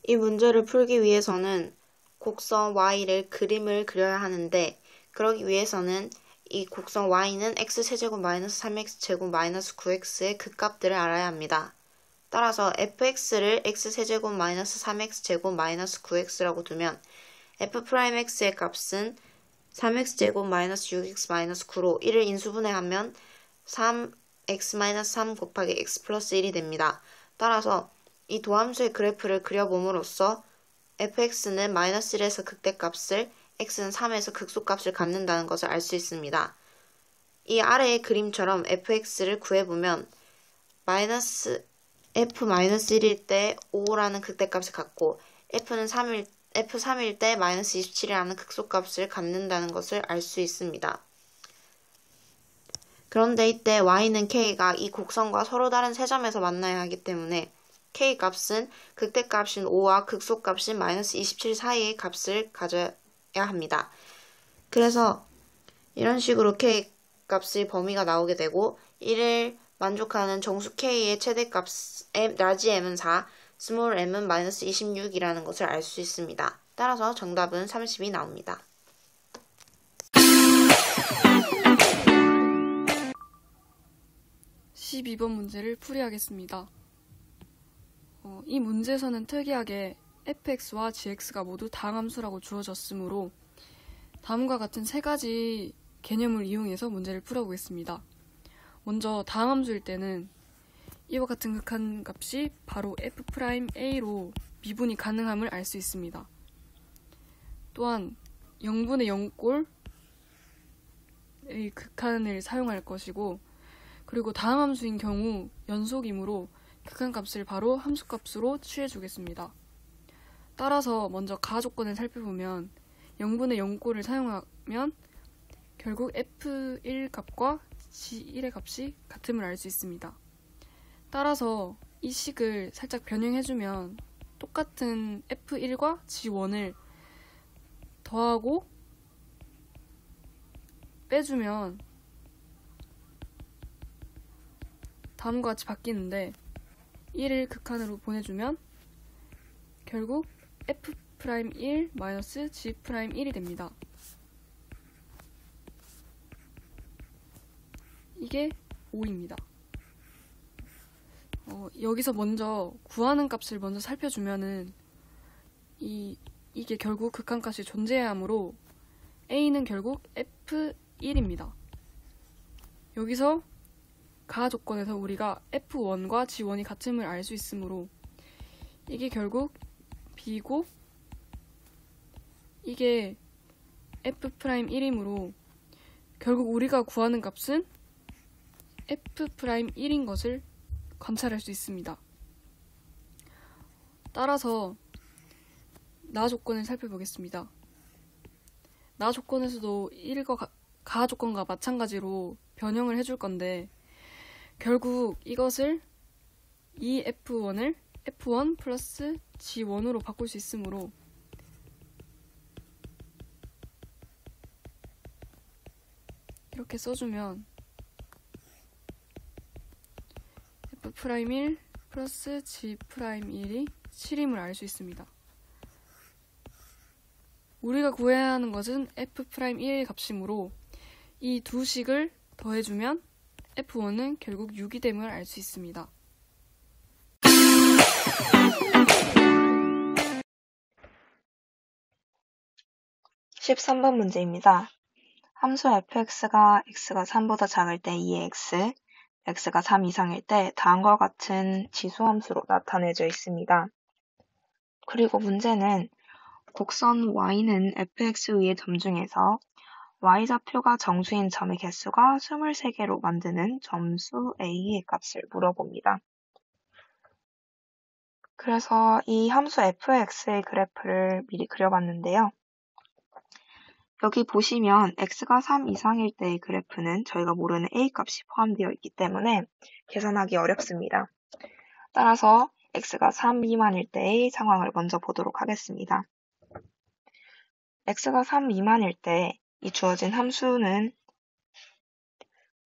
이 문제를 풀기 위해서는 곡선 y를 그림을 그려야 하는데 그러기 위해서는 이 곡선 y는 x세제곱 마이너스 3x제곱 마이너스 9x의 극값들을 알아야 합니다. 따라서 fx를 x세제곱 마이너스 3x제곱 마이너스 9x라고 두면 f'x의 값은 3x제곱 마이너스 6x 마이너스 9로 이를 인수분해하면 3x-3 곱하기 x 플러스 1이 됩니다. 따라서 이 도함수의 그래프를 그려봄으로써 fx는 마이너스 1에서 극대값을, x는 3에서 극소값을 갖는다는 것을 알 수 있습니다. 이 아래의 그림처럼 fx를 구해보면 f-1일 때 5라는 극대값을 갖고 f3일 때 마이너스 27이라는 극소값을 갖는다는 것을 알 수 있습니다. 그런데 이때 y는 k가 이 곡선과 서로 다른 세 점에서 만나야 하기 때문에 k 값은 극대값인 5와 극소값인 마이너스 27 사이의 값을 가져야 합니다. 그래서 이런 식으로 k 값의 범위가 나오게 되고 이를 만족하는 정수 k의 최대값 라지 m은 4, 스몰 m은 마이너스 26이라는 것을 알 수 있습니다. 따라서 정답은 30이 나옵니다. 12번 문제를 풀이하겠습니다. 이 문제에서는 특이하게 fx와 gx가 모두 다항함수라고 주어졌으므로 다음과 같은 세 가지 개념을 이용해서 문제를 풀어보겠습니다. 먼저 다항함수일 때는 이와 같은 극한값이 바로 f'A로 미분이 가능함을 알 수 있습니다. 또한 0분의 0꼴의 극한을 사용할 것이고 그리고 다항함수인 경우 연속이므로 극한값을 바로 함수값으로 취해주겠습니다. 따라서 먼저 가조건을 살펴보면 0분의 0꼴을 사용하면 결국 f1 값과 g1의 값이 같음을 알 수 있습니다. 따라서 이 식을 살짝 변형해주면 똑같은 f1과 g1을 더하고 빼주면 다음과 같이 바뀌는데 1을 극한으로 보내주면 결국 f'1 마이너스 g'1이 됩니다. 이게 5입니다. 여기서 먼저 구하는 값을 먼저 살펴주면은 이게 결국 극한값이 존재해야 하므로 A는 결국 F1입니다. 여기서 가 조건에서 우리가 F1과 G1이 같음을 알 수 있으므로 이게 결국 B고 이게 F'1이므로 결국 우리가 구하는 값은 F'1인 것을 관찰할 수 있습니다. 따라서 나 조건을 살펴보겠습니다. 나 조건에서도 1과 가 조건과 마찬가지로 변형을 해줄 건데 결국 이것을 이 F1을 F1 플러스 G1으로 바꿀 수 있으므로 이렇게 써주면 F'1 플러스 G'1이 7임을 알 수 있습니다. 우리가 구해야 하는 것은 F'1의 값이므로 이 두 식을 더해주면 F1은 결국 6이 됨을 알 수 있습니다. (13번) 문제입니다. 함수 fx가 x가 3보다 작을 때 2x, x가 3 이상일 때 다음과 같은 지수함수로 나타내져 있습니다. 그리고 문제는 곡선 y는 fx 위의 점 중에서 y좌표가 정수인 점의 개수가 23개로 만드는 점수 a의 값을 물어봅니다. 그래서 이 함수 fx의 그래프를 미리 그려봤는데요. 여기 보시면 x가 3 이상일 때의 그래프는 저희가 모르는 a 값이 포함되어 있기 때문에 계산하기 어렵습니다. 따라서 x가 3 미만일 때의 상황을 먼저 보도록 하겠습니다. x가 3 미만일 때 이 주어진 함수는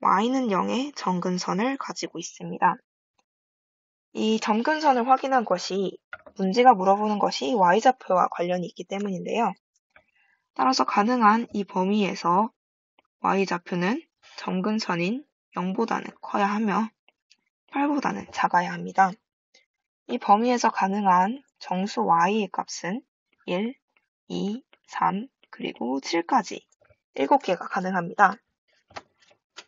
y는 0의 정근선을 가지고 있습니다. 이 점근선을 확인한 것이 문제가 물어보는 것이 y좌표와 관련이 있기 때문인데요. 따라서 가능한 이 범위에서 y좌표는 점근선인 0보다는 커야 하며 8보다는 작아야 합니다. 이 범위에서 가능한 정수 y의 값은 1, 2, 3, 그리고 7까지 7개가 가능합니다.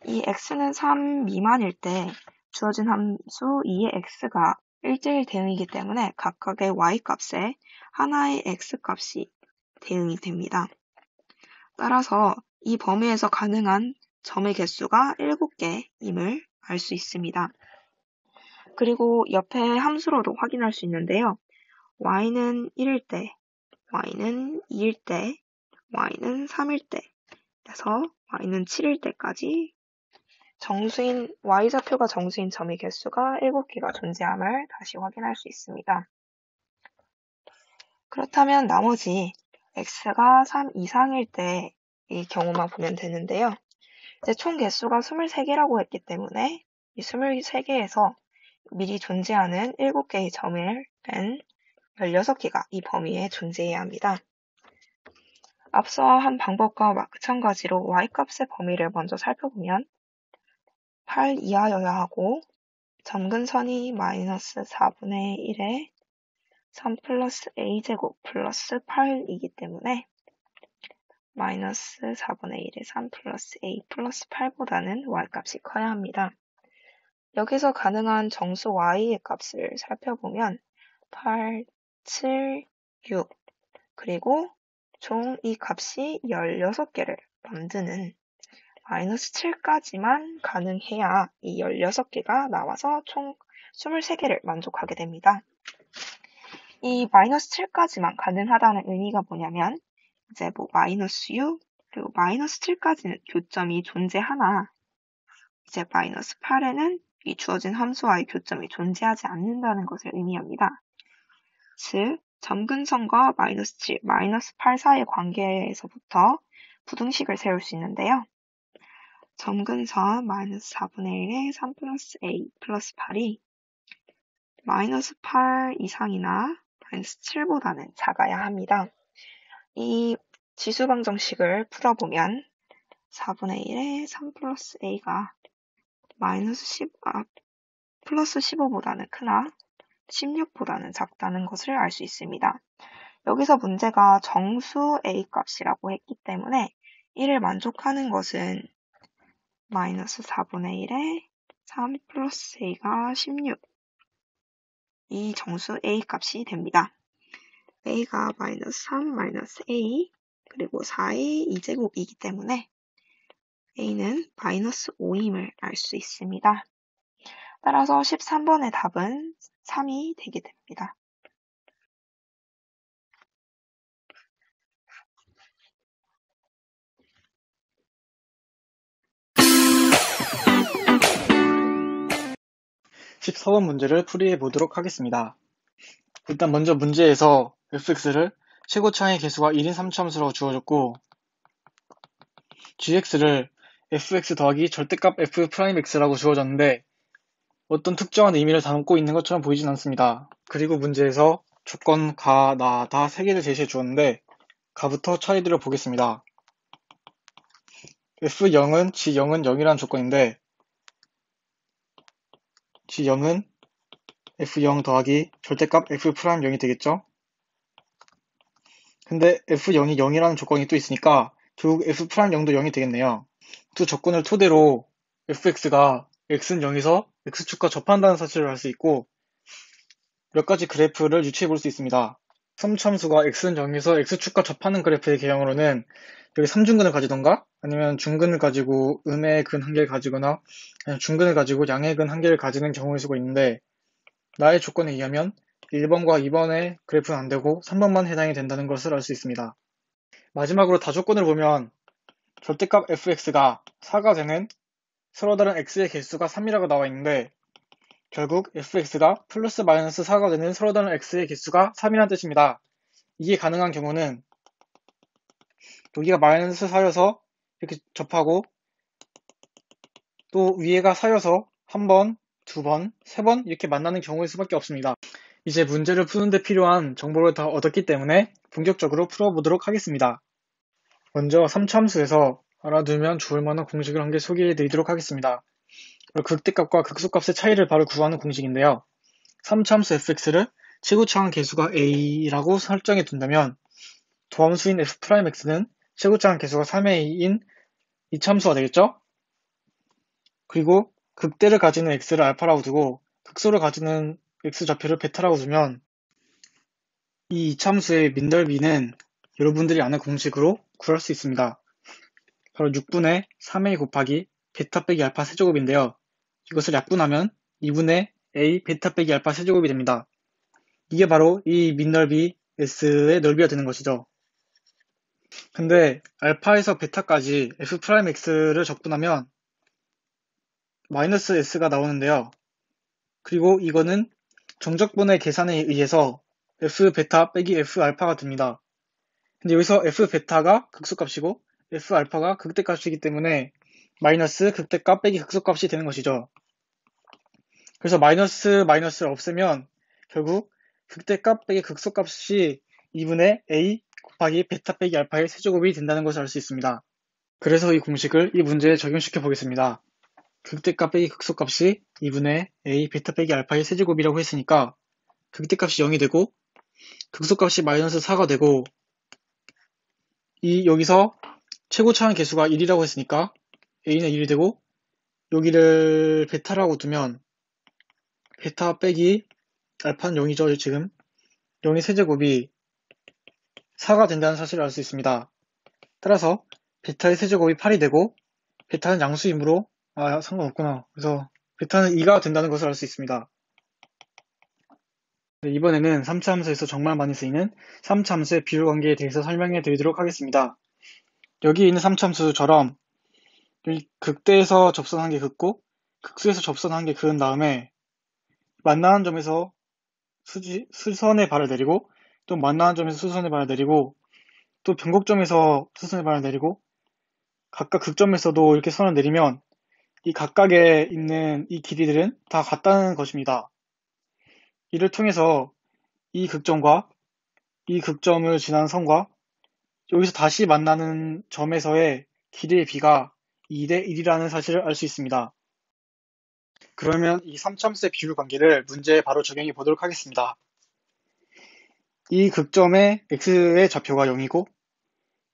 이 x는 3 미만일 때 주어진 함수 2의 x가 1대1 대응이기 때문에 각각의 y값에 하나의 x값이 대응이 됩니다. 따라서 이 범위에서 가능한 점의 개수가 7개임을 알 수 있습니다. 그리고 옆에 함수로도 확인할 수 있는데요. y는 1일 때, y는 2일 때, y는 3일 때, 그래서 y는 7일 때까지 y좌표가 정수인 점의 개수가 7개가 존재함을 다시 확인할 수 있습니다. 그렇다면 나머지 x가 3 이상일 때의 경우만 보면 되는데요. 이제 총 개수가 23개라고 했기 때문에 이 23개에서 미리 존재하는 7개의 점을 뺀 16개가 이 범위에 존재해야 합니다. 앞서 한 방법과 마찬가지로 y값의 범위를 먼저 살펴보면 8 이하여야 하고 점근선이 마이너스 4분의 1에 3 플러스 a제곱 플러스 8이기 때문에 마이너스 4분의 1에 3 플러스 a 플러스 8보다는 y값이 커야 합니다. 여기서 가능한 정수 y의 값을 살펴보면 8, 7, 6 그리고 총 이 값이 16개를 만드는 마이너스 7까지만 가능해야 이 16개가 나와서 총 23개를 만족하게 됩니다. 이 마이너스 7까지만 가능하다는 의미가 뭐냐면 이제 마이너스 6 그리고 마이너스 7까지는 교점이 존재하나 이제 마이너스 8에는 이 주어진 함수와의 교점이 존재하지 않는다는 것을 의미합니다. 즉 점근선과 마이너스 7, 마이너스 8 사이의 관계에서부터 부등식을 세울 수 있는데요. 점근선 마이너스 4분의 1에 3 플러스 a 플러스 8이 마이너스 8 이상이나 마이너스 7보다는 작아야 합니다. 이 지수방정식을 풀어보면 4분의 1에 3 플러스 a가 플러스 15보다는 크나 16보다는 작다는 것을 알 수 있습니다. 여기서 문제가 정수 a 값이라고 했기 때문에 이를 만족하는 것은 마이너스 4분의 1에 3 플러스 a가 16 이 정수 a 값이 됩니다. a가 마이너스 3 마이너스 a 그리고 4의 2제곱이기 때문에 a는 마이너스 5임을 알 수 있습니다. 따라서 13번의 답은 3이 되게 됩니다. (14번) 문제를 풀이해 보도록 하겠습니다. 일단 먼저 문제에서 fx를 최고차의 개수가 1인 3차함수라고 주어졌고 gx를 fx 더하기 절대값 f'x라고 주어졌는데 어떤 특정한 의미를 담고 있는 것처럼 보이진 않습니다. 그리고 문제에서 조건 가, 나, 다 3개를 제시해 주었는데 가부터 차이들을 보겠습니다. f0은 g0은 0이라는 조건인데 g0은 f0 더하기 절대값 f'0이 되겠죠? 근데 f0이 0이라는 조건이 또 있으니까 결국 f'0도 0이 되겠네요. 두 조건을 토대로 fx가 x는 0에서 x축과 접한다는 사실을 알 수 있고 몇 가지 그래프를 유추해 볼 수 있습니다. 섬참수가 x는 0에서 x축과 접하는 그래프의 개형으로는 여기 3중근을 가지던가 아니면 중근을 가지고 음의 근 1개를 가지거나 아니면 중근을 가지고 양의 근 1개를 가지는 경우일 수가 있는데 나의 조건에 의하면 1번과 2번의 그래프는 안되고 3번만 해당이 된다는 것을 알 수 있습니다. 마지막으로 다조건을 보면 절대값 fx가 4가 되는 서로 다른 x의 개수가 3이라고 나와 있는데 결국 fx가 플러스 마이너스 4가 되는 서로 다른 x의 개수가 3이라는 뜻입니다. 이게 가능한 경우는 여기가 마이너스 4여서 이렇게 접하고 또 위에가 4여서 한번 2번, 3번 이렇게 만나는 경우일 수밖에 없습니다. 이제 문제를 푸는데 필요한 정보를 다 얻었기 때문에 본격적으로 풀어보도록 하겠습니다. 먼저 3차함수에서 알아두면 좋을 만한 공식을 한 개 소개해 드리도록 하겠습니다. 극대값과 극소값의 차이를 바로 구하는 공식인데요. 3차함수 fx를 최고차항 개수가 a라고 설정해 둔다면 도함수인 f'x는 최고차항 개수가 3a인 이차함수가 되겠죠? 그리고 극대를 가지는 x를 알파라고 두고 극소를 가지는 x좌표를 베타라고 두면 이 이차함수의 민넓이는 여러분들이 아는 공식으로 구할 수 있습니다. 바로 6분의 3a 곱하기 베타 빼기 알파 세제곱인데요. 이것을 약분하면 2분의 a 베타 빼기 알파 세제곱이 됩니다. 이게 바로 이 민넓이 s의 넓이가 되는 것이죠. 근데 알파에서 베타까지 f'x를 적분하면 마이너스 s가 나오는데요. 그리고 이거는 정적분의 계산에 의해서 f베타 빼기 f알파가 됩니다. 근데 여기서 f베타가 극소값이고 f알파가 극대값이기 때문에 마이너스 극대값 빼기 극소값이 되는 것이죠. 그래서 마이너스를 없애면 결국 극대값 빼기 극소값이 2분의 a 곱하기 베타 빼기 알파의 세제곱이 된다는 것을 알 수 있습니다. 그래서 이 공식을 이 문제에 적용시켜 보겠습니다. 극대값 빼기 극소값이 2분의 a 베타 빼기 알파의 세제곱이라고 했으니까 극대값이 0이 되고 극소값이 마이너스 4가 되고 여기서 최고차항 개수가 1이라고 했으니까 a는 1이 되고 여기를 베타라고 두면 베타 빼기 알파는 0이죠. 지금 0의 세제곱이 4가 된다는 사실을 알 수 있습니다. 따라서 베타의 세제곱이 8이 되고 베타는 양수이므로 상관없구나. 그래서 베타는 2가 된다는 것을 알 수 있습니다. 이번에는 3차 함수에서 정말 많이 쓰이는 3차 함수의 비율 관계에 대해서 설명해 드리도록 하겠습니다. 여기 있는 3차 함수처럼 극대에서 접선한 게 극고 극소에서 접선한 게 극은 다음에 만나는 점에서 수선의 발을 내리고 또 만나는 점에서 수선의 발을 내리고 또 변곡점에서 수선의 발을 내리고 각각 극점에서도 이렇게 선을 내리면 이 각각에 있는 이 길이들은 다 같다는 것입니다. 이를 통해서 이 극점과 이 극점을 지난 선과 여기서 다시 만나는 점에서의 길이의 비가 2대 1이라는 사실을 알 수 있습니다. 그러면 이 3차함수의 비율 관계를 문제에 바로 적용해 보도록 하겠습니다. 이 극점의 x의 좌표가 0이고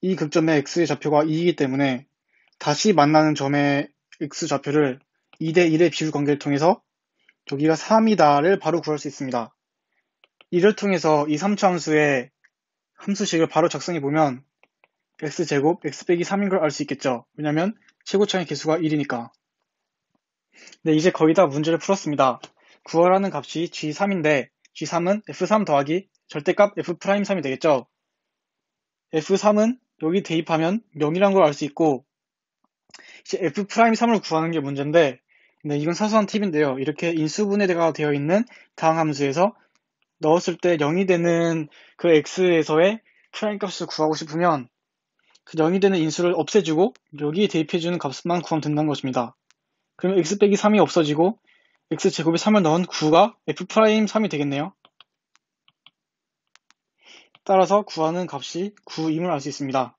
이 극점의 x의 좌표가 2이기 때문에 다시 만나는 점의 x 좌표를 2대 1의 비율 관계를 통해서 여기가 3이다를 바로 구할 수 있습니다. 이를 통해서 이 3차 함수의 함수식을 바로 작성해보면 x제곱 x 빼기 3인 걸 알 수 있겠죠. 왜냐면 최고차의 개수가 1이니까. 네, 이제 거의 다 문제를 풀었습니다. 구하라는 값이 g3인데 g3은 f3 더하기 절대값 f'3이 되겠죠. f3은 여기 대입하면 0이란 걸 알 수 있고 이제 f'3을 구하는 게 문제인데 네, 이건 사소한 팁인데요. 이렇게 인수분해가 되어 있는 다항함수에서 넣었을 때 0이 되는 그 x에서의 프라임 값을 구하고 싶으면 그 0이 되는 인수를 없애주고 여기에 대입해주는 값만 구하면 된다는 것입니다. 그러면 x 빼기 3이 없어지고 x제곱에 3을 넣은 9가 f'3이 되겠네요. 따라서 구하는 값이 9임을 알 수 있습니다.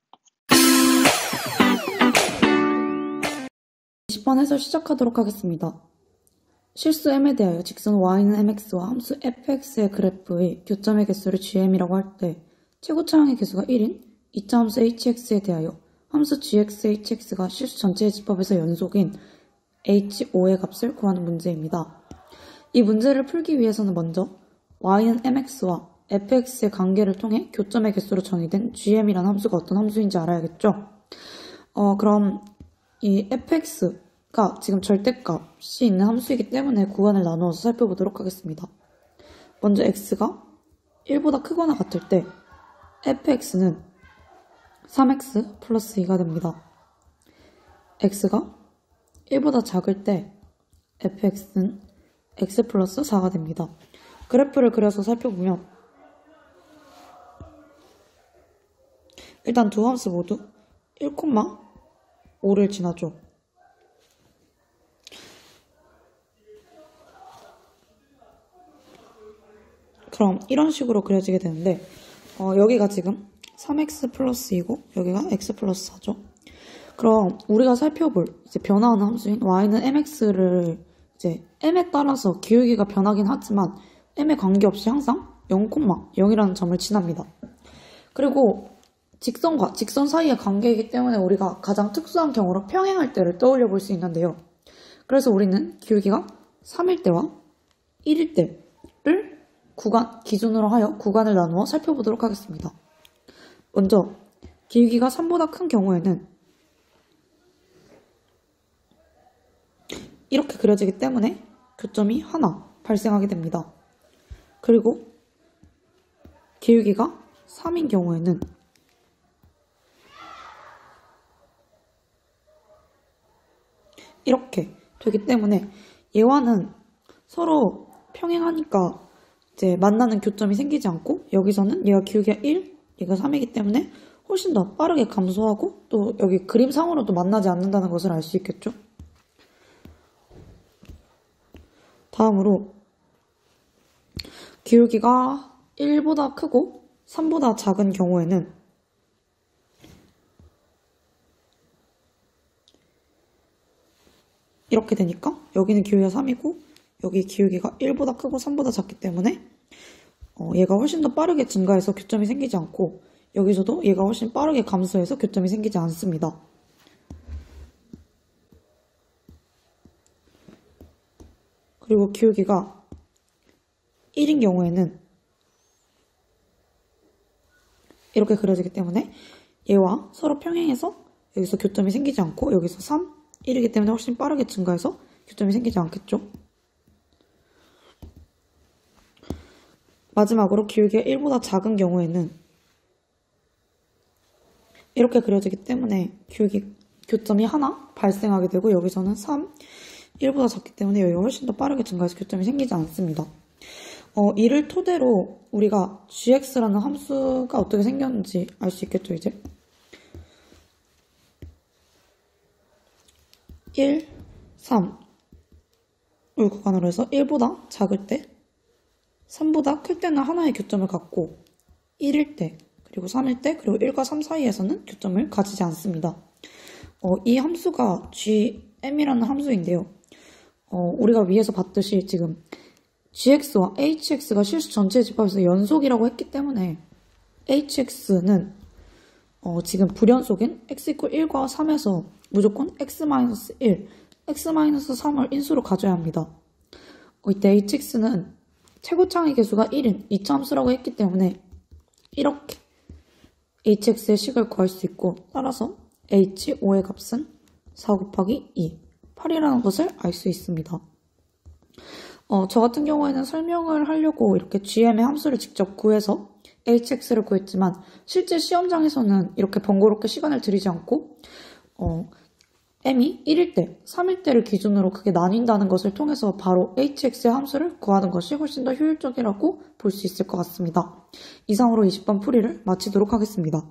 20번 해설 시작하도록 하겠습니다. 실수 m에 대하여 직선 y는 mx와 함수 fx의 그래프의 교점의 개수를 gm이라고 할 때 최고차항의 개수가 1인 2차 함수 hx에 대하여 함수 gx, hx가 실수 전체의 집합에서 연속인 h5의 값을 구하는 문제입니다. 이 문제를 풀기 위해서는 먼저 y는 mx와 fx의 관계를 통해 교점의 개수로 정의된 gm이라는 함수가 어떤 함수인지 알아야겠죠? 그럼 이 fx가 지금 절대값이 있는 함수이기 때문에 구간을 나누어서 살펴보도록 하겠습니다. 먼저 x가 1보다 크거나 같을 때 fx는 3x 플러스 2가 됩니다. x가 1보다 작을 때 fx는 x 플러스 4가 됩니다. 그래프를 그려서 살펴보면 일단 두 함수 모두 1,5를 지나죠. 그럼 이런 식으로 그려지게 되는데 여기가 지금 3x 플러스 2고 여기가 x 플러스 4죠. 그럼 우리가 살펴볼 이제 변화하는 함수인 y는 mx를 이제 m에 따라서 기울기가 변하긴 하지만 m에 관계없이 항상 0,0이라는 점을 지납니다. 그리고 직선과 직선 사이의 관계이기 때문에 우리가 가장 특수한 경우로 평행할 때를 떠올려 볼 수 있는데요. 그래서 우리는 기울기가 3일 때와 1일 때를 기준으로 하여 구간을 나누어 살펴보도록 하겠습니다. 먼저 기울기가 3보다 큰 경우에는 이렇게 그려지기 때문에 교점이 하나 발생하게 됩니다. 그리고 기울기가 3인 경우에는 이렇게 되기 때문에 얘와는 서로 평행하니까 이제 만나는 교점이 생기지 않고 여기서는 얘가 기울기가 1, 얘가 3이기 때문에 훨씬 더 빠르게 감소하고 또 여기 그림상으로도 만나지 않는다는 것을 알 수 있겠죠. 다음으로 기울기가 1보다 크고 3보다 작은 경우에는 이렇게 되니까 여기는 기울기가 3이고 여기 기울기가 1보다 크고 3보다 작기 때문에 얘가 훨씬 더 빠르게 증가해서 교점이 생기지 않고 여기서도 얘가 훨씬 빠르게 감소해서 교점이 생기지 않습니다. 그리고 기울기가 1인 경우에는 이렇게 그려지기 때문에 얘와 서로 평행해서 여기서 교점이 생기지 않고 여기서 3, 1이기 때문에 훨씬 빠르게 증가해서 교점이 생기지 않겠죠. 마지막으로 기울기가 1보다 작은 경우에는 이렇게 그려지기 때문에 교점이 하나 발생하게 되고 여기서는 3, 1보다 작기 때문에 여기가 훨씬 더 빠르게 증가해서 교점이 생기지 않습니다. 이를 토대로 우리가 gx라는 함수가 어떻게 생겼는지 알 수 있겠죠, 이제. 1, 3을 구간으로 해서 1보다 작을 때, 3보다 클 때는 하나의 교점을 갖고 1일 때, 그리고 3일 때, 그리고 1과 3 사이에서는 교점을 가지지 않습니다. 이 함수가 gm이라는 함수인데요. 우리가 위에서 봤듯이 지금 gx와 hx가 실수 전체의 집합에서 연속이라고 했기 때문에 hx는 지금 불연속인 x = 1과 3에서 무조건 x-1, x-3을 인수로 가져야 합니다. 이때 hx는 최고창의 개수가 1인 이차함수라고 했기 때문에 이렇게 hx의 식을 구할 수 있고 따라서 h5의 값은 4 곱하기 2, 8이라는 것을 알 수 있습니다. 저 같은 경우에는 설명을 하려고 이렇게 gm의 함수를 직접 구해서 hx를 구했지만 실제 시험장에서는 이렇게 번거롭게 시간을 들이지 않고 m이 1일 때, 3일 때를 기준으로 크게 나뉜다는 것을 통해서 바로 hx의 함수를 구하는 것이 훨씬 더 효율적이라고 볼 수 있을 것 같습니다. 이상으로 20번 풀이를 마치도록 하겠습니다.